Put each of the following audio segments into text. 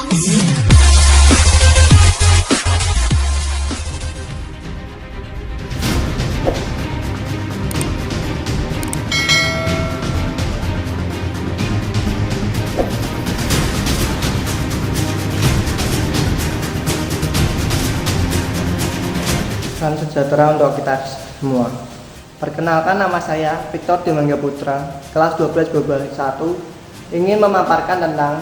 Salam sejahtera untuk kita semua. Perkenalkan, nama saya Victor Dimangga Putra, kelas 12 Babal 1, ingin memaparkan tentang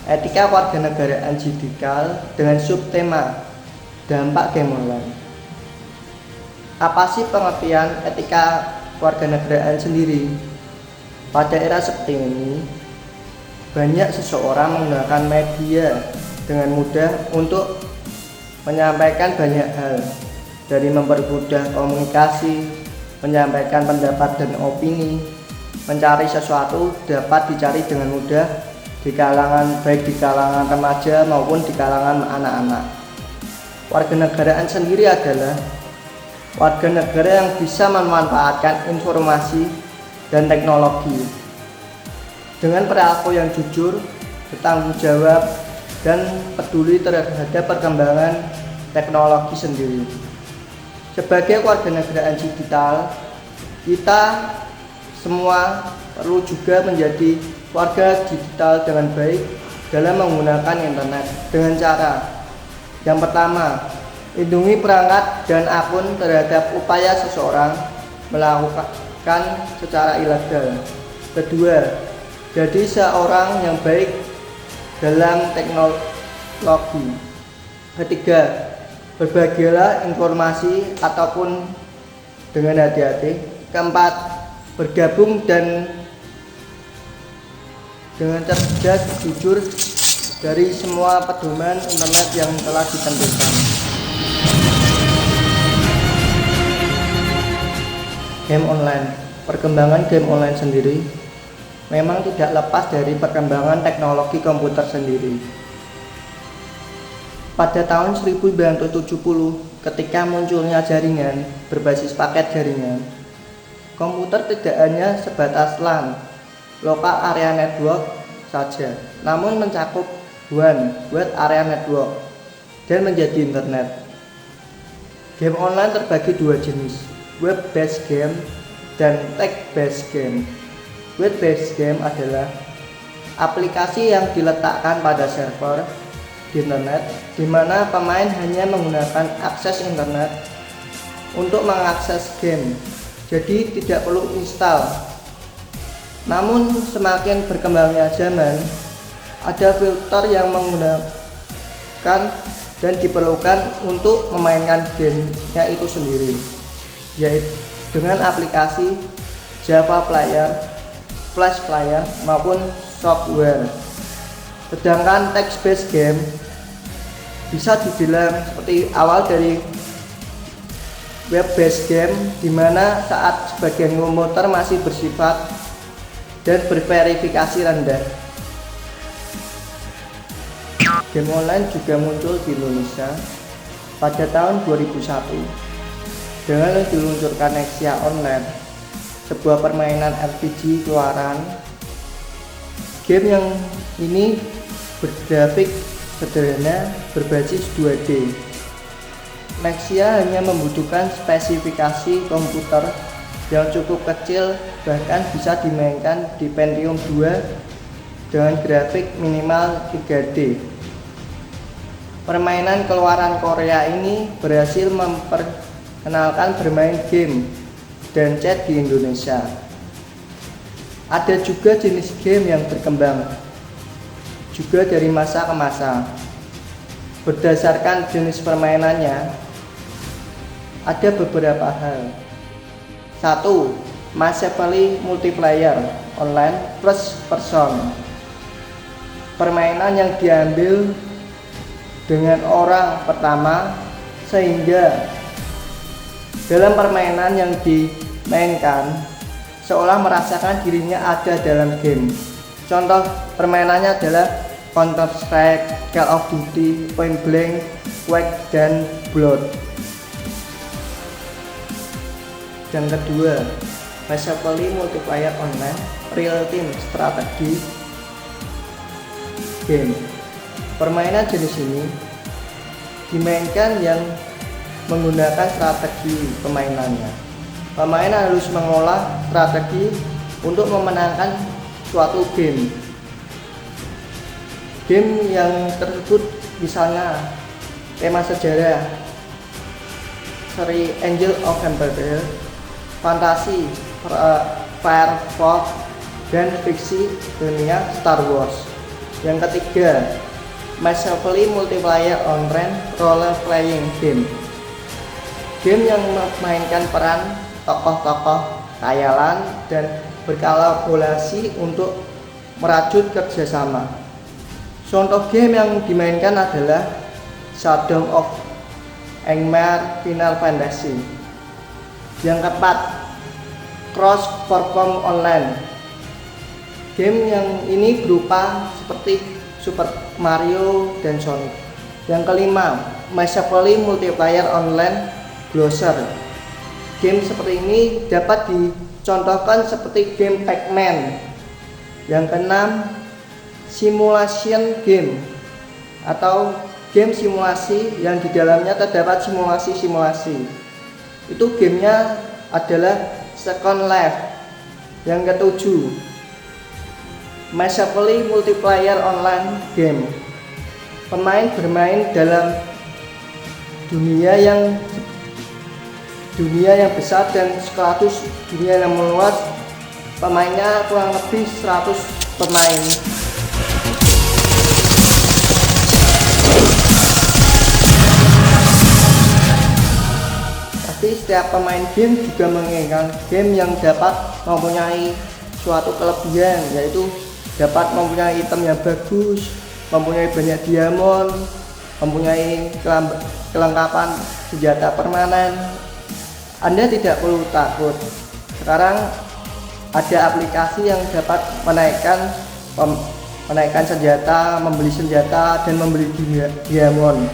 etika warganegaraan digital dengan subtema dampak game online. Apa sih pengertian etika warganegaraan sendiri? Pada era seperti ini, banyak seseorang menggunakan media dengan mudah untuk menyampaikan banyak hal, dari mempermudah komunikasi, menyampaikan pendapat dan opini, mencari sesuatu dapat dicari dengan mudah baik di kalangan remaja maupun di kalangan anak-anak. Warganegaraan sendiri adalah warga negara yang bisa memanfaatkan informasi dan teknologi dengan perilaku yang jujur, bertanggung jawab, dan peduli terhadap perkembangan teknologi sendiri. Sebagai warganegaraan digital, kita semua perlu juga menjadi warga digital dengan baik dalam menggunakan internet dengan cara yang pertama, lindungi perangkat dan akun terhadap upaya seseorang melakukan secara ilegal. Kedua, jadi seorang yang baik dalam teknologi. Ketiga, berbagilah informasi ataupun dengan hati-hati. Keempat, bergabung dan dengan cerdas jujur dari semua pedoman internet yang telah ditentukan. Game online. Perkembangan game online sendiri memang tidak lepas dari perkembangan teknologi komputer sendiri. Pada tahun 1970, ketika munculnya jaringan berbasis paket jaringan, komputer tidak hanya sebatas LAN, Local Area Network saja, namun mencakup WAN, Wide Area Network, dan menjadi internet. Game online terbagi dua jenis, web-based game dan text-based game. Web-based game adalah aplikasi yang diletakkan pada server di internet, di mana pemain hanya menggunakan akses internet untuk mengakses game, jadi tidak perlu install. Namun semakin berkembangnya zaman, ada filter yang menggunakan dan diperlukan untuk memainkan game-nya itu sendiri, yaitu dengan aplikasi Java Player, Flash Player maupun software. Sedangkan text-based game bisa dibilang seperti awal dari web-based game, di mana saat sebagian komputer masih bersifat dan berverifikasi rendah. Game online juga muncul di Indonesia pada tahun 2001 dengan diluncurkan Nexia Online, sebuah permainan RPG keluaran. Game yang ini bergrafik sederhana berbasis 2D. Nexia hanya membutuhkan spesifikasi komputer yang cukup kecil, bahkan bisa dimainkan di Pentium 2 dengan grafik minimal 3D. Permainan keluaran Korea ini berhasil memperkenalkan bermain game dan chat di Indonesia. Ada juga jenis game yang berkembang juga dari masa ke masa. Berdasarkan jenis permainannya, ada beberapa hal. 1. Massively multiplayer online first person. Permainan yang diambil dengan orang pertama, sehingga dalam permainan yang dimainkan seolah merasakan dirinya ada dalam game. Contoh permainannya adalah Counter-Strike, Call of Duty, Point Blank, Quake, dan Blood. Yang kedua, Massively multiplayer online real time strategy game. Permainan jenis ini dimainkan yang menggunakan strategi permainannya. Pemain harus mengolah strategi untuk memenangkan suatu game. Game yang tersebut misalnya tema sejarah, seri Angel of Empire, fantasi, firefox, dan fiksi dunia Star Wars. Yang ketiga, massively multiplayer online role playing game. Game yang memainkan peran tokoh-tokoh khayalan dan berkolaborasi untuk merajut kerjasama. Contoh game yang dimainkan adalah Shadow of Eggman Final Fantasy. Yang keempat, cross platform online. Game yang ini berupa seperti Super Mario dan Sonic. Yang kelima, massively multiplayer online browser. Game seperti ini dapat dicontohkan seperti game Pac-Man. Yang keenam, simulation game atau game simulasi yang di dalamnya terdapat simulasi-simulasi. Itu gamenya adalah Second Life. Yang ketujuh, massively multiplayer online game. Pemain bermain dalam dunia yang besar dan sekaligus dunia yang meluas. Pemainnya kurang lebih 100 pemain. Tapi setiap pemain game juga menginginkan game yang dapat mempunyai suatu kelebihan, yaitu dapat mempunyai item yang bagus, mempunyai banyak diamond, mempunyai kelengkapan senjata permanen. Anda tidak perlu takut. Sekarang ada aplikasi yang dapat menaikkan senjata, membeli senjata, dan membeli diamond.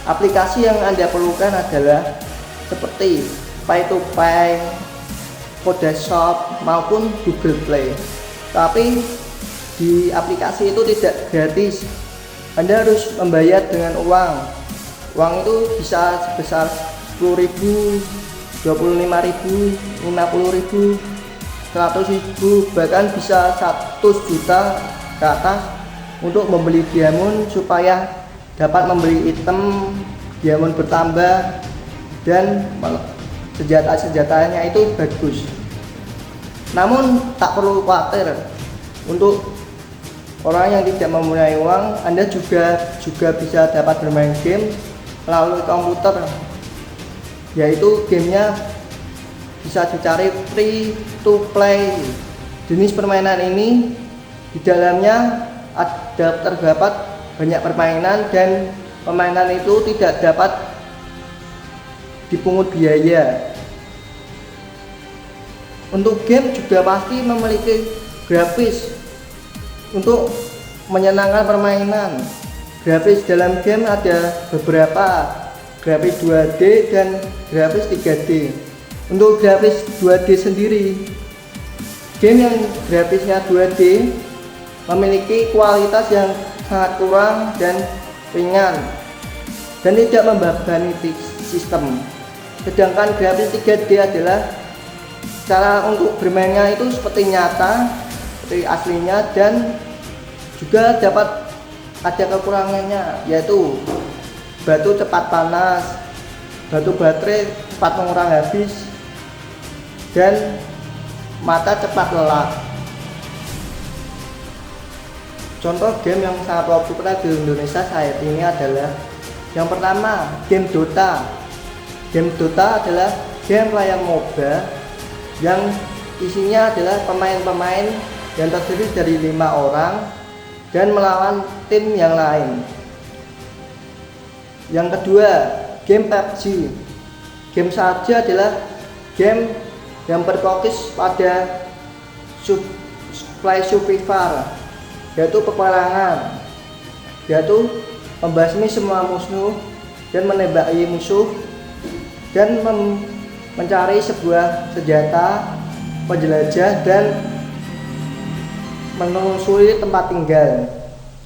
Aplikasi yang Anda perlukan adalah seperti Pay to Pay, Kodashop maupun Google Play. Tapi di aplikasi itu tidak gratis. Anda harus membayar dengan uang. Uang itu bisa sebesar 10.000, 25.000, 50.000, 100.000, bahkan bisa 1 juta ke atas untuk membeli diamond supaya dapat membeli item diamond bertambah dan senjata-senjatanya itu bagus. Namun tak perlu khawatir, untuk orang yang tidak mempunyai uang, Anda juga bisa dapat bermain game melalui komputer, yaitu gamenya bisa dicari free to play. Jenis permainan ini di dalamnya terdapat banyak permainan dan permainan itu tidak dapat dipungut biaya. Untuk game juga pasti memiliki grafis untuk menyenangkan permainan. Grafis dalam game ada beberapa, grafis 2D dan grafis 3D. Untuk grafis 2D sendiri, game yang grafisnya 2D memiliki kualitas yang sangat kurang dan ringan dan tidak membebani sistem. Sedangkan grafis 3D adalah cara untuk bermainnya itu seperti nyata, seperti aslinya, dan juga dapat ada kekurangannya, yaitu batu cepat panas, batu baterai cepat mengurangi habis, dan mata cepat lelah. Contoh game yang sangat populer di Indonesia saat ini adalah yang pertama, game Dota. Game Dota adalah game layar MOBA yang isinya adalah pemain-pemain yang terdiri dari 5 orang dan melawan tim yang lain. Yang kedua, game PUBG. Game saja adalah game yang berfokus pada survival, yaitu peperangan, yaitu membasmi semua musuh dan menembaki musuh dan mencari sebuah senjata, penjelajah, dan menelusuri tempat tinggal.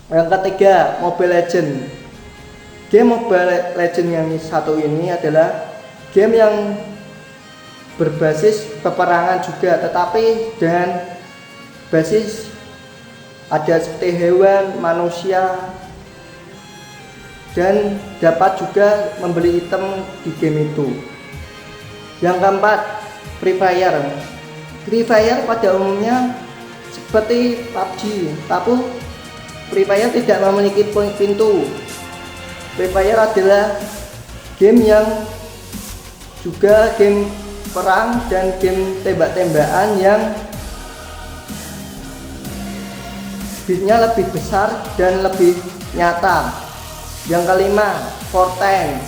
Yang ketiga, Mobile Legends. Game Mobile Legends yang satu ini adalah game yang berbasis peperangan juga, tetapi dengan basis ada seperti hewan, manusia, dan dapat juga membeli item di game itu. Yang keempat, Free Fire. Free Fire pada umumnya seperti PUBG, tapi Free Fire tidak memiliki pintu. Free Fire adalah game yang juga game perang dan game tembak-tembakan yang beatnya lebih besar dan lebih nyata. Yang kelima, Fortnite.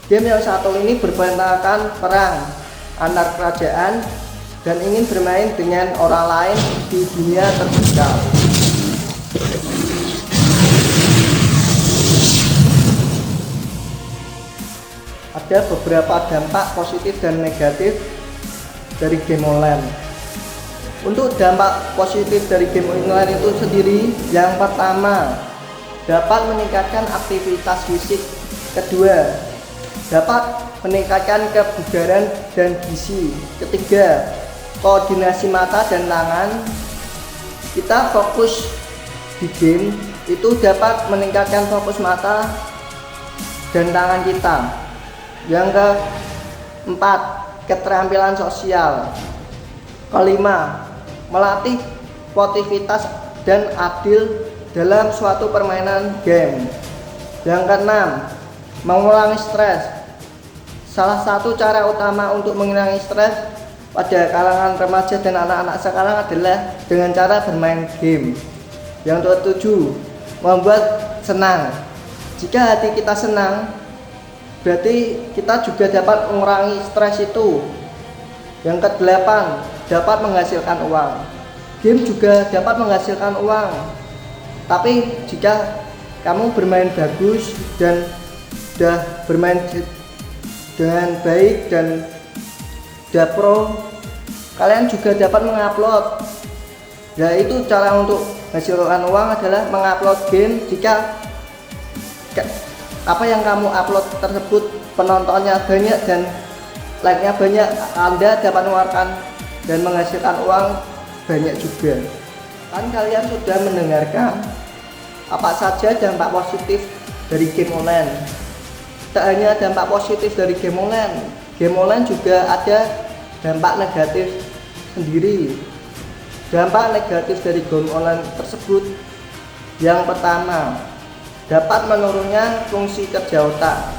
Game yang satu ini berbenarkan perang antar kerajaan dan ingin bermain dengan orang lain di dunia terbuka. Ada beberapa dampak positif dan negatif dari game online. Untuk dampak positif dari game online itu sendiri, yang pertama, dapat meningkatkan aktivitas fisik. Kedua, dapat meningkatkan kebugaran dan gizi. Ketiga, koordinasi mata dan tangan. Kita fokus di game itu dapat meningkatkan fokus mata dan tangan kita. Yang keempat, keterampilan sosial. Kelima, melatih sportivitas dan adil dalam suatu permainan game. Yang keenam, mengurangi stres. Salah satu cara utama untuk mengurangi stres pada kalangan remaja dan anak-anak sekarang adalah dengan cara bermain game. Yang ketujuh, membuat senang. Jika hati kita senang, berarti kita juga dapat mengurangi stres itu. Yang kedelapan, dapat menghasilkan uang. Game juga dapat menghasilkan uang. Tapi jika kamu bermain bagus dan sudah bermain dengan baik dan sudah pro, kalian juga dapat mengupload. Ya, itu cara untuk menghasilkan uang adalah mengupload game. Jika apa yang kamu upload tersebut penontonnya banyak dan like-nya banyak, Anda dapat mengeluarkan dan menghasilkan uang banyak juga. Kan kalian sudah mendengarkan apa saja dampak positif dari game online. Tak hanya dampak positif dari game online juga ada dampak negatif sendiri. Dampak negatif dari game online tersebut, yang pertama, dapat menurunnya fungsi kerja otak.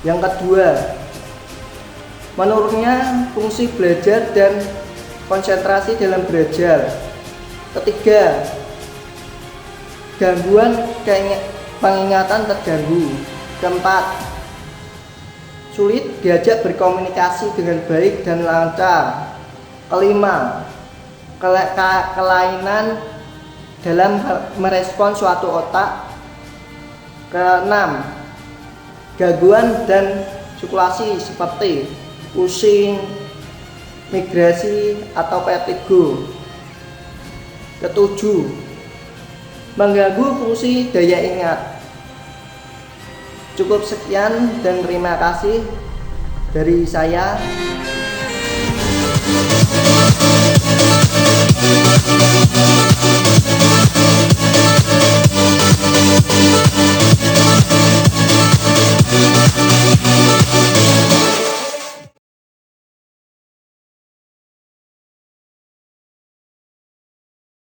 Yang kedua, menurunnya fungsi belajar dan konsentrasi dalam belajar. Ketiga, gangguan pengingatan terganggu. Keempat, sulit diajak berkomunikasi dengan baik dan lancar. Kelima, kelainan dalam merespon suatu otak. Keenam, gangguan dan sirkulasi seperti pusing, migrasi atau vertigo. Ketujuh, mengganggu fungsi daya ingat. Cukup sekian dan terima kasih dari saya.